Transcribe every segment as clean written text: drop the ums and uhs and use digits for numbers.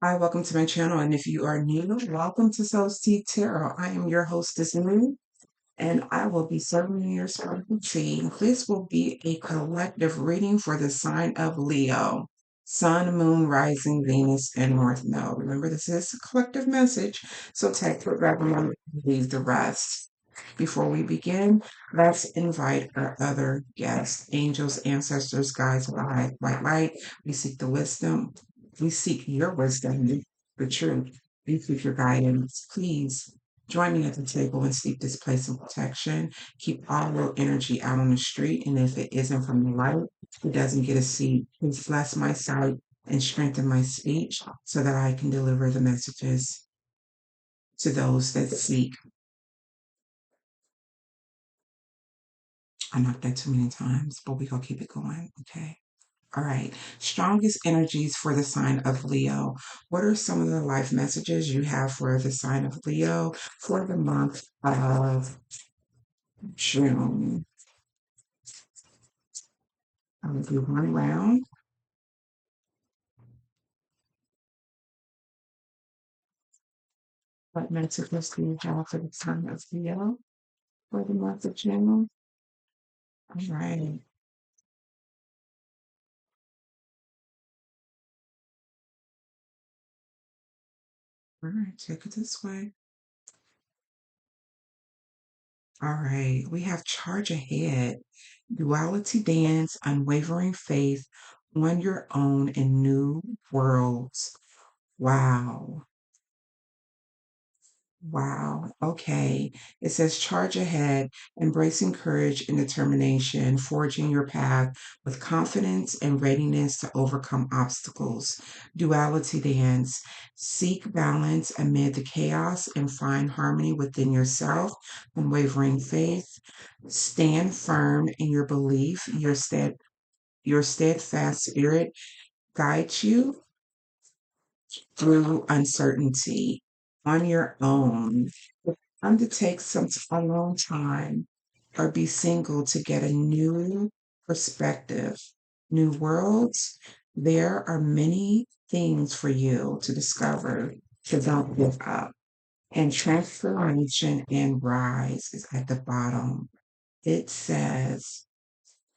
Hi, welcome to my channel. And if you are new, welcome to Soul Seed Tarot. I am your hostess, Lou, and I will be serving you your sparkling tea. This will be a collective reading for the sign of Leo, Sun, Moon, Rising, Venus, and North Node. Remember, this is a collective message, so take what resonates, leave the rest. Before we begin, let's invite our other guests, angels, ancestors, guides, guide, white light. We seek the wisdom. We seek your wisdom, the truth. We seek your guidance. Please join me at the table and seek this place of protection. Keep all low energy out on the street. And if it isn't from the light, it doesn't get a seat. Please bless my sight and strengthen my speech so that I can deliver the messages to those that seek. I knocked that too many times, but we gonna keep it going. Okay. All right. Strongest energies for the sign of Leo. What are some of the life messages you have for the sign of Leo for the month of June? I'm going to do one round. What messages do you have for the sign of Leo for the month of June? All right. All right. Take it this way. All right. We have charge ahead, duality dance, unwavering faith, on your own in new worlds. Wow. Wow. Okay. It says charge ahead, embracing courage and determination, forging your path with confidence and readiness to overcome obstacles. Duality dance. Seek balance amid the chaos and find harmony within yourself. Unwavering faith. Stand firm in your belief. Your steadfast spirit guides you through uncertainty on your own. Undertake a long time or be single to get a new perspective, new worlds. There are many things for you to discover, so don't give up. And transformation and rise is at the bottom. It says,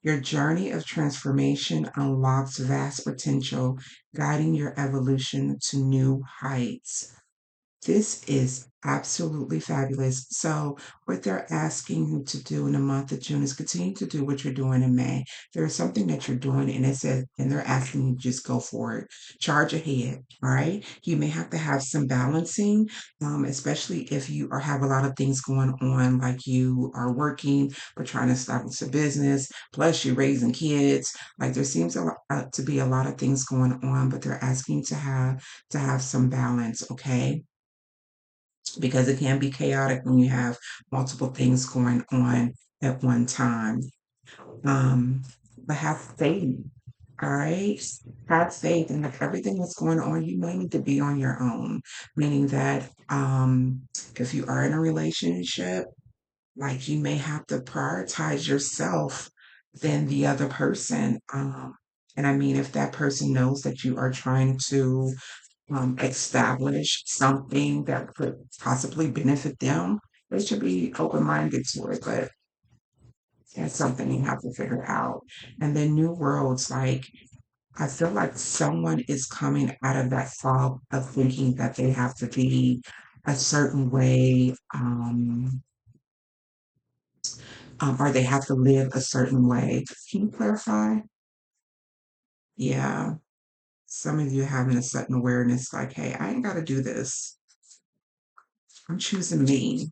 your journey of transformation unlocks vast potential, guiding your evolution to new heights. This is absolutely fabulous. So, what they're asking you to do in the month of June is continue to do what you're doing in May. There's something that you're doing, and it says, and they're asking you to just go for it. Charge ahead. All right. You may have to have some balancing, especially if you are have a lot of things going on, like you are working or trying to establish a business, plus you're raising kids. Like there seems to be a lot of things going on, but they're asking you to have some balance. Okay, because it can be chaotic when you have multiple things going on at one time. Um, but have faith, all right? Have faith in that everything that's going on, you may need to be on your own, meaning that if you are in a relationship, like you may have to prioritize yourself than the other person. And I mean, if that person knows that you are trying to establish something that could possibly benefit them, they should be open minded to it. But that's something you have to figure out. And then new worlds, like I feel like someone is coming out of that fog of thinking that they have to be a certain way, or they have to live a certain way. Can you clarify? Yeah. Some of you having a sudden awareness, like, hey, I ain't got to do this. I'm choosing me.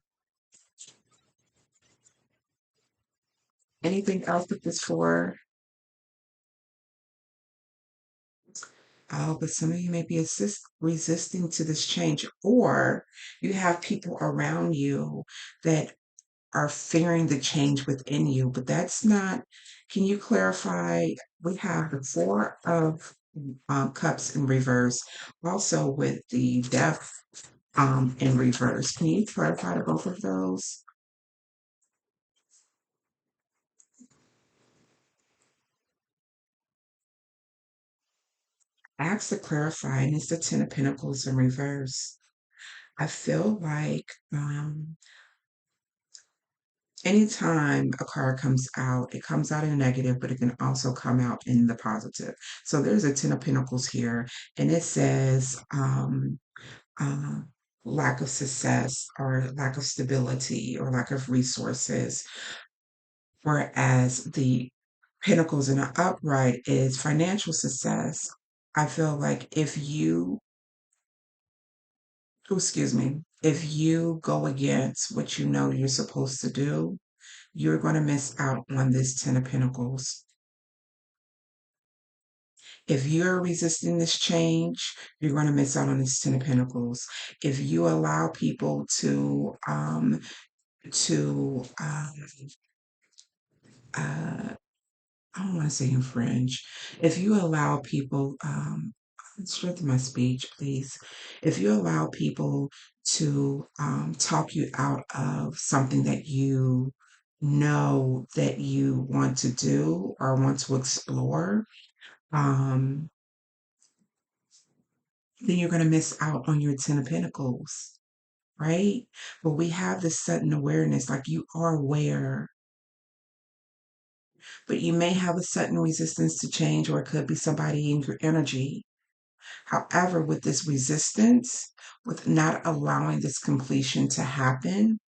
Anything else with this for? Oh, but some of you may be resisting to this change, or you have people around you that are fearing the change within you, but that's not. Can you clarify? We have the Four of Cups in reverse, also with the Death in reverse. Can you clarify both of those? ask to clarify, and it's the Ten of Pentacles in reverse. I feel like anytime a card comes out, it comes out in negative, but it can also come out in the positive. So there's a Ten of Pentacles here, and it says uh, lack of success or lack of stability or lack of resources. Whereas the Pentacles in the upright is financial success. I feel like if you, oh, excuse me, if you go against what you know you're supposed to do, you're going to miss out on this Ten of Pentacles. If you're resisting this change, you're going to miss out on this Ten of Pentacles. If you allow people to uh, I don't want to say infringe. If you allow people, strengthen my speech, please. If you allow people to talk you out of something that you know that you want to do or want to explore, um, then you're going to miss out on your Ten of Pentacles, right? But we have this sudden awareness, like you are aware, but you may have a sudden resistance to change, or it could be somebody in your energy. However, with this resistance, with not allowing this completion to happen,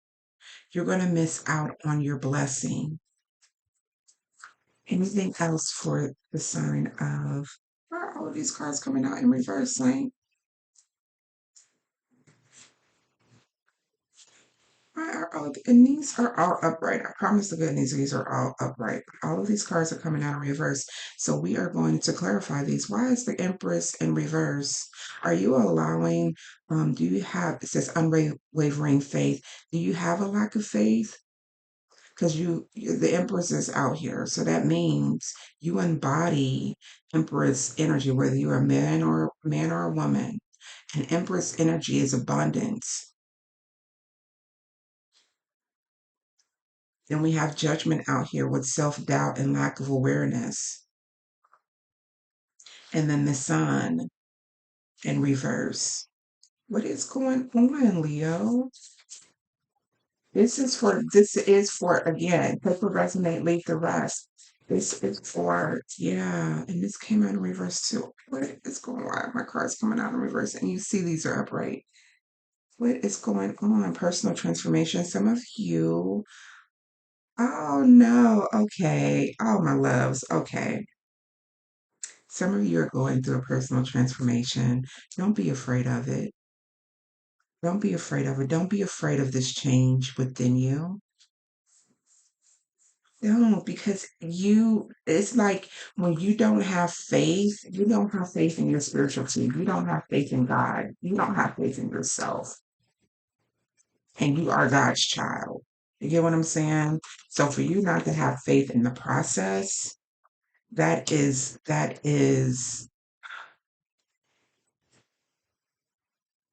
you're going to miss out on your blessing. Anything else for the sign of, why are all of these cards coming out in reverse, Saint? Why are all of and these are all upright. I promise the goodness these are all upright. All of these cards are coming out in reverse. So we are going to clarify these. Why is the Empress in reverse? Are you allowing, do you have, it says unwavering faith. Do you have a lack of faith? Because the Empress is out here. So that means you embody Empress energy, whether you're a man or a woman. And Empress energy is abundance. Then we have Judgment out here with self-doubt and lack of awareness. And then the Sun in reverse. What is going on, Leo? This is for, again, people resonate, leave the rest. This is for, yeah, and this came out in reverse too. What is going on? My card's coming out in reverse, and you see these are upright. What is going on? Personal transformation. Some of you, oh no, okay. Oh, my loves, okay. Some of you are going through a personal transformation. Don't be afraid of it. Don't be afraid of it. Don't be afraid of this change within you. Don't, because it's like when you don't have faith, you don't have faith in your spirituality. You don't have faith in God. You don't have faith in yourself. And you are God's child. You get what I'm saying? So for you not to have faith in the process, that is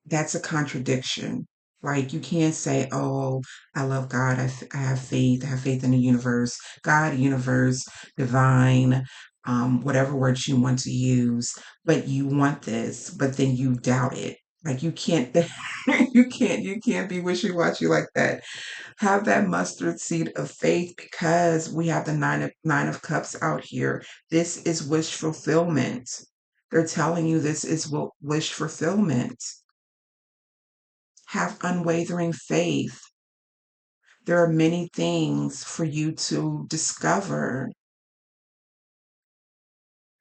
that's a contradiction. Like you can't say, "Oh, I love God. I have faith. I have faith in the universe, God, universe, divine, whatever words you want to use." But you want this, but then you doubt it. Like you can't, you can't be wishy-washy like that. Have that mustard seed of faith because we have the nine of cups out here. This is wish fulfillment. They're telling you this is what wish fulfillment. Have unwavering faith. There are many things for you to discover.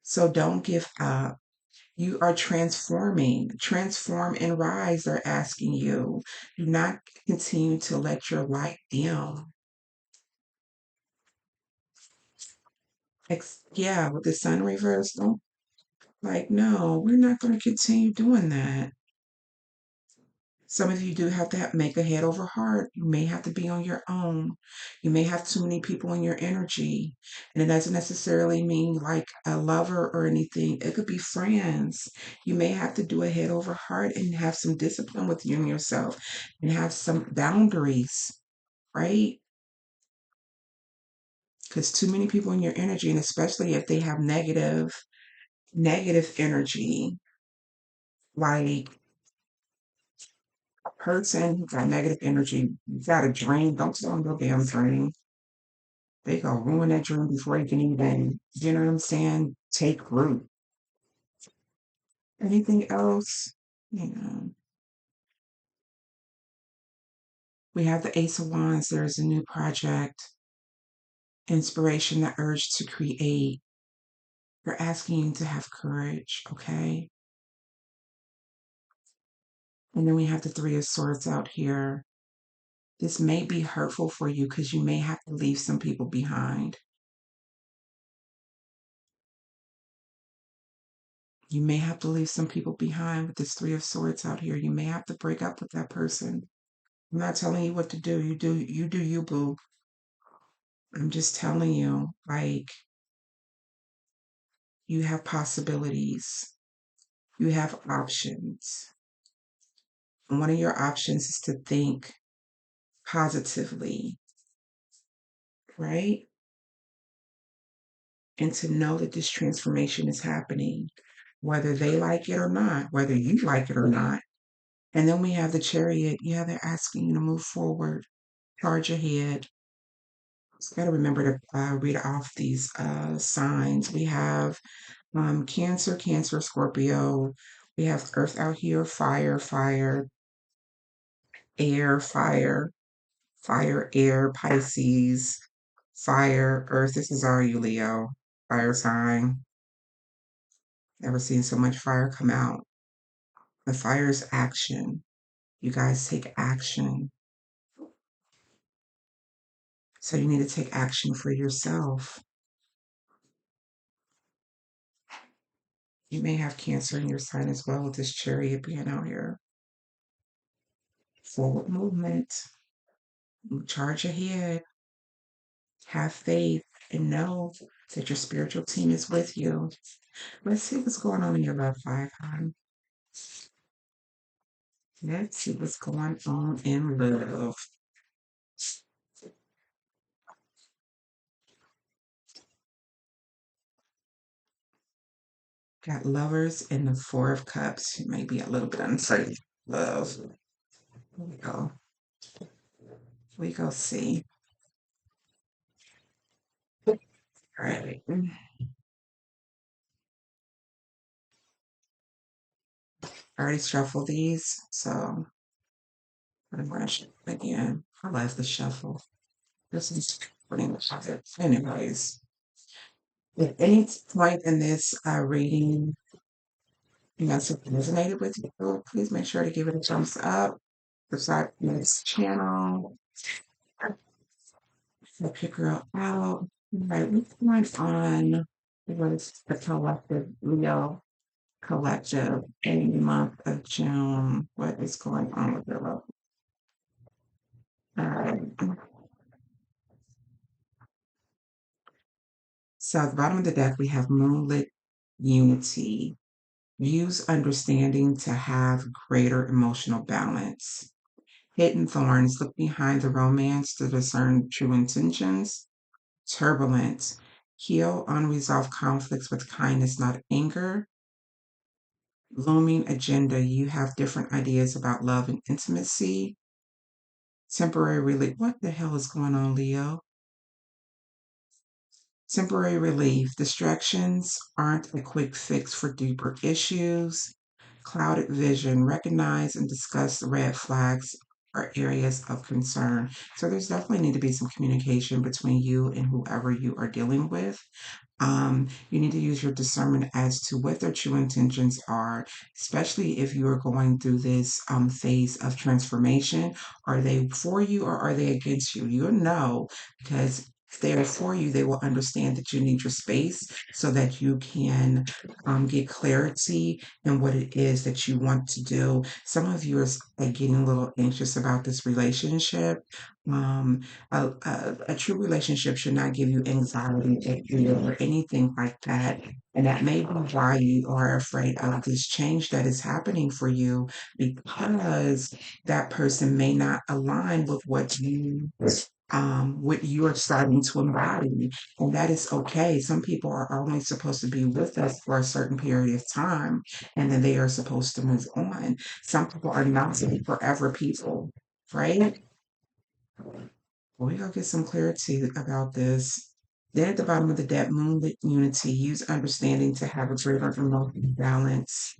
So don't give up. You are transforming. Transform and rise, they're asking you. Do not continue to let your light dim. Yeah, with the sun reverse, don't, like, no, we're not going to continue doing that. Some of you do have to make a head over heart. You may have to be on your own. You may have too many people in your energy. And it doesn't necessarily mean like a lover or anything. It could be friends. You may have to do a head over heart and have some discipline with you and yourself and have some boundaries, right? Because too many people in your energy, and especially if they have negative Negative energy, like a person who got negative energy, you got a dream, don't tell them no damn dream. They gonna ruin that dream before you can even, you know what I'm saying, take root. Anything else? You know, we have the Ace of Wands. There's a new project, inspiration, the urge to create. You're asking you to have courage, okay? And then we have the Three of Swords out here. This may be hurtful for you because you may have to leave some people behind. You may have to leave some people behind with this Three of Swords out here. You may have to break up with that person. I'm not telling you what to do. You do you, boo. I'm just telling you, like, you have possibilities. You have options. And one of your options is to think positively, right? And to know that this transformation is happening, whether they like it or not, whether you like it or not. And then we have the Chariot. Yeah, they're asking you to move forward, charge ahead. Just got to remember to read off these signs. We have Cancer, Scorpio. We have Earth out here, fire, air, air, Pisces, fire, Earth. This is all you, Leo, fire sign. Never seen so much fire come out. The fire is action. You guys take action. So you need to take action for yourself. You may have Cancer in your sign as well with this Chariot being out here. Forward movement. Charge ahead. Have faith and know that your spiritual team is with you. Let's see what's going on in your love life, hon. Let's see what's going on in love. Got Lovers in the Four of Cups. You may be a little bit uncertain. Love. Here we go. We go see. All right. I already shuffled these, so I'm going to shuffle again. I love the shuffle. This is putting the shuffle. Anyways, at any point in this reading, you know, something resonated with you, please make sure to give it a thumbs up. Subscribe to this channel. Help your girl out. Right, what's going on with the collective Leo collective in the month of June? What is going on with your love? All right. So at the bottom of the deck, we have Moonlit Unity. Use understanding to have greater emotional balance. Hidden Thorns. Look behind the romance to discern true intentions. Turbulence. Heal unresolved conflicts with kindness, not anger. Looming agenda. You have different ideas about love and intimacy. Temporary relief. What the hell is going on, Leo? Temporary relief. Distractions aren't a quick fix for deeper issues. Clouded vision. Recognize and discuss red flags or areas of concern. So there's definitely need to be some communication between you and whoever you are dealing with. You need to use your discernment as to what their true intentions are, especially if you are going through this phase of transformation. Are they for you or are they against you? You'll know because if they are for you, they will understand that you need your space so that you can get clarity in what it is that you want to do. Some of you are getting a little anxious about this relationship. Um, a true relationship should not give you anxiety or anything like that. And that may be why you are afraid of this change that is happening for you because that person may not align with what you what you are starting to embody. And that is okay. Some people are only supposed to be with us for a certain period of time, and then they are supposed to move on. Some people are not forever people, right? Well, we're going to get some clarity about this. Then at the bottom of the deck, moonlit unity, use understanding to have a greater emotional balance.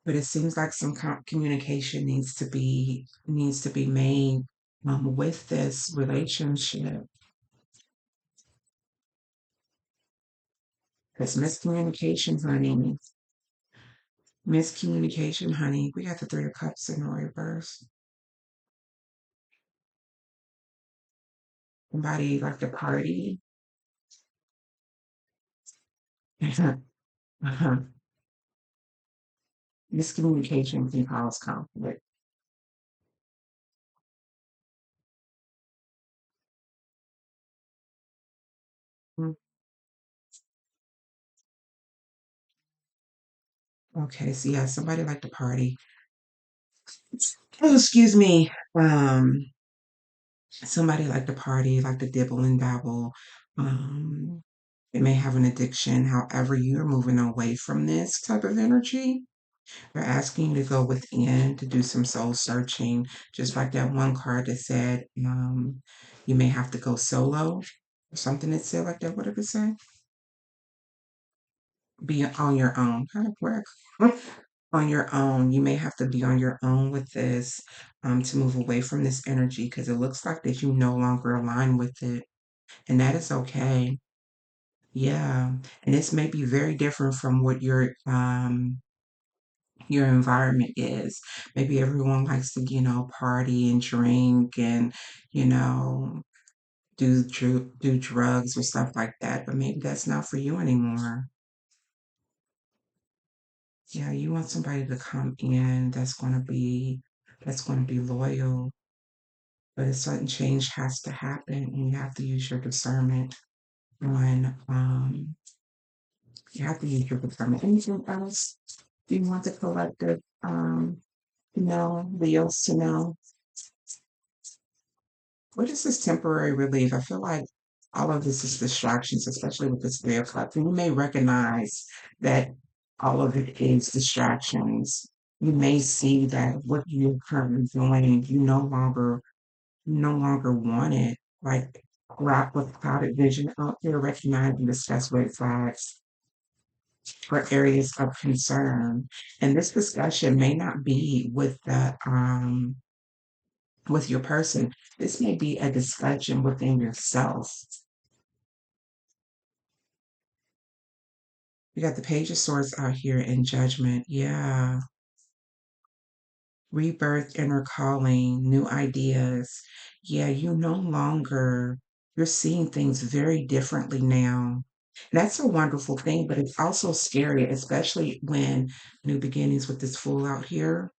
But it seems like some communication needs to be made with this relationship. It's miscommunication, honey. Miscommunication, honey. We got the Three of Cups in the reverse. Somebody like to party. Uh-huh. Miscommunication can cause conflict. Mm. Okay, so yeah, somebody like to party. Oh, excuse me. Somebody like to party, like to dibble and dabble. Um, they may have an addiction. However, you're moving away from this type of energy. They're asking you to go within to do some soul searching, just like that one card that said, you may have to go solo, or something that said like that. What did it say? Be on your own. How to work? On your own. You may have to be on your own with this to move away from this energy because it looks like that you no longer align with it. And that is okay. Yeah. And this may be very different from what your environment is. Maybe everyone likes to, party and drink and, you know, do drugs or stuff like that, but maybe that's not for you anymore. Yeah, you want somebody to come in that's going to be loyal, but a certain change has to happen and you have to use your discernment on you have to use your discernment. Anything else you want the collective to know, Leos to know? What is this temporary relief? I feel like all of this is distractions, especially with this Three of Cups. And you may recognize that all of it is distractions. You may see that what you're currently doing, you no longer want it. Like rock with clouded vision out there, recognize and discuss red flags for areas of concern. And this discussion may not be with your person. This may be a discussion within yourself. We got the Page of Swords out here in Judgment. Yeah. Rebirth, inner calling, new ideas. Yeah, you're seeing things very differently now. That's a wonderful thing, but it's also scary, especially when new beginnings with this fool out here.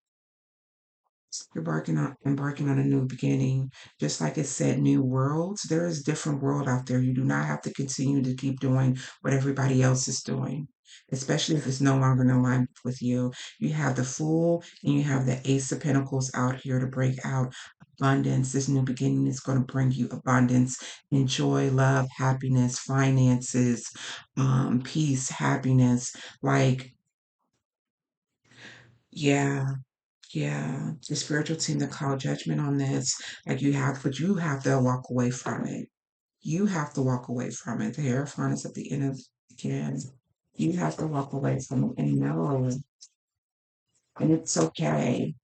You're embarking on a new beginning. Just like it said, new worlds. There is different world out there. You do not have to continue to keep doing what everybody else is doing, especially if it's no longer in alignment with you. You have the Fool and you have the Ace of Pentacles out here to break out abundance. This new beginning is going to bring you abundance, and joy, love, happiness, finances, peace, happiness. Like, yeah. Yeah, the spiritual team to call judgment on this. Like but you have to walk away from it. You have to walk away from it. The Hierophant is at the end of again. You have to walk away from it and know, and it's okay.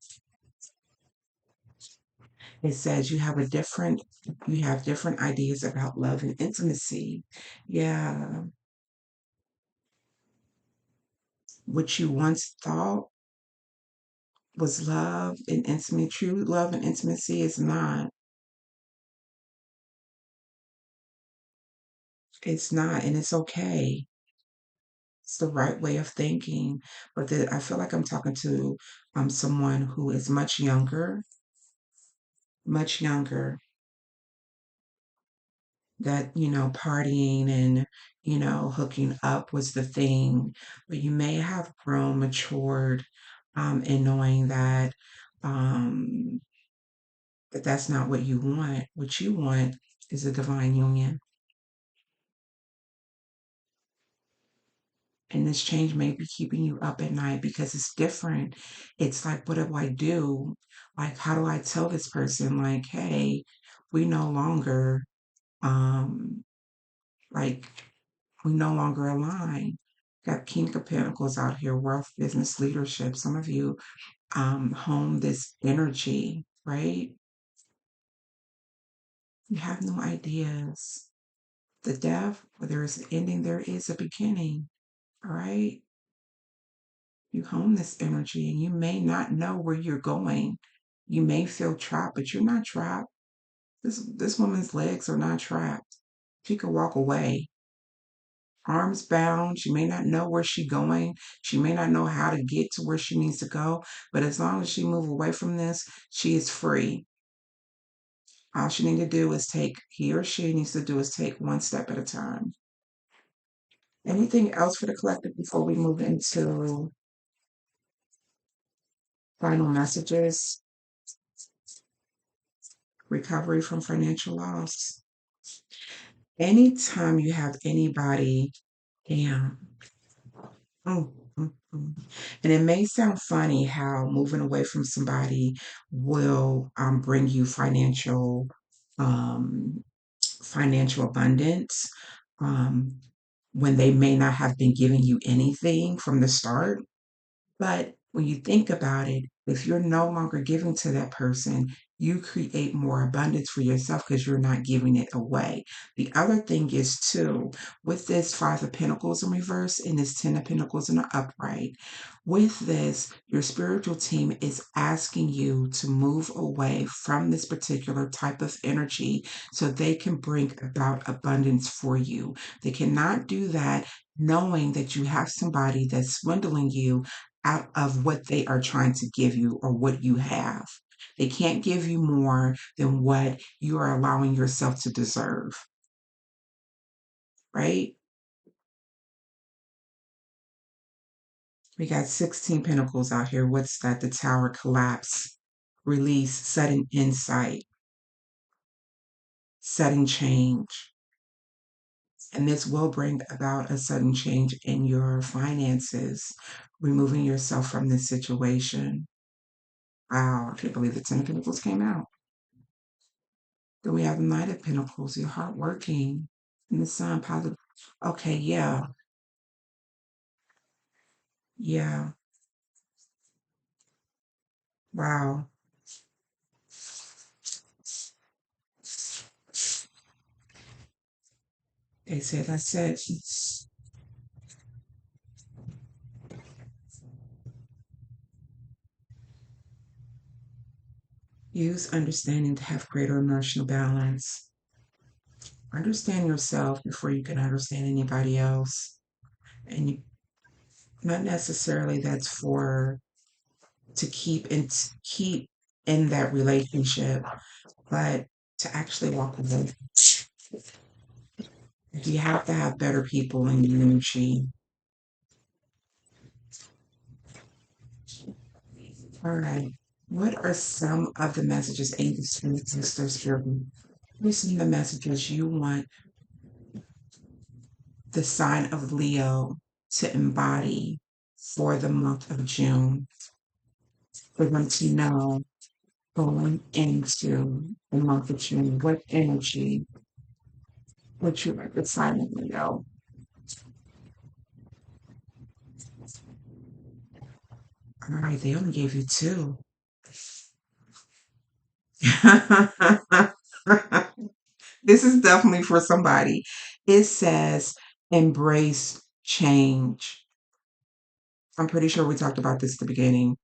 It says you have different ideas about love and intimacy. Yeah, what you once thought was love and intimacy, true love and intimacy is not. It's not, and it's okay. It's the right way of thinking. But I feel like I'm talking to someone who is much younger, that, partying and, hooking up was the thing. But you may have grown, matured, and knowing um, that that's not what you want. What you want is a divine union. And this change may be keeping you up at night because it's different. It's like, what do I do? Like, how do I tell this person, like, hey, we no longer, um, like, we no longer align. Got King of Pentacles out here, wealth, business, leadership. Some of you hone this energy, right? You have no ideas. The death, where there is an ending, there is a beginning. All right. You hone this energy and you may not know where you're going. You may feel trapped, but you're not trapped. This woman's legs are not trapped. She could walk away, arms bound. She may not know where she's going. She may not know how to get to where she needs to go. But as long as she move away from this, she is free. All she needs to do is he or she needs to do is take one step at a time. Anything else for the collective before we move into final messages? Recovery from financial loss. Anytime you have anybody, damn, mm, and it may sound funny how moving away from somebody will bring you um, financial abundance um, when they may not have been giving you anything from the start. But when you think about it, if you're no longer giving to that person, you create more abundance for yourself because you're not giving it away. The other thing is, too, with this Five of Pentacles in reverse and this Ten of Pentacles in the upright, with this, your spiritual team is asking you to move away from this particular type of energy so they can bring about abundance for you. They cannot do that knowing that you have somebody that's swindling you out of what they are trying to give you or what you have. They can't give you more than what you are allowing yourself to deserve, right? We got 16 pentacles out here. What's that? The tower collapse, release, sudden insight, sudden change. And this will bring about a sudden change in your finances, removing yourself from this situation. Wow, I can't believe the 10 of Pentacles came out. Then we have the Knight of Pentacles, you're hardworking. And the Sun, positive. Okay, yeah, yeah. Wow. They said that's it. Use understanding to have greater emotional balance. Understand yourself before you can understand anybody else. And not necessarily that's for to keep in that relationship, but to actually walk away. You have to have better people in your energy. All right. What are some of the messages angels and sisters giving? What are some of the messages you want the sign of Leo to embody for the month of June? For them to know going into the month of June, what energy would you like the sign of Leo? All right, they only gave you two. This is definitely for somebody. It says embrace change. I'm pretty sure we talked about this at the beginning.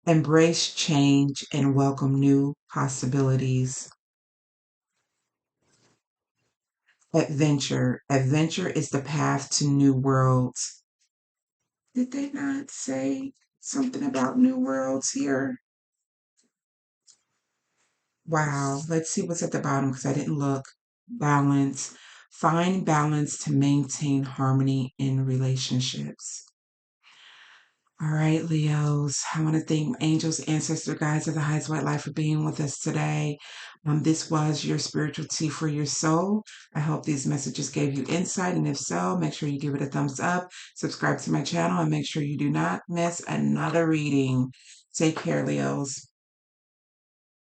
Embrace change and welcome new possibilities. Adventure. Adventure is the path to new worlds. Did they not say something about new worlds here? Wow. Let's see what's at the bottom because I didn't look. Balance. Find balance to maintain harmony in relationships. All right, Leos. I want to thank angels, ancestor guides of the highest white light for being with us today. This was your spiritual tea for your soul. I hope these messages gave you insight, and if so, make sure you give it a thumbs up, subscribe to my channel, and make sure you do not miss another reading. Take care, Leos.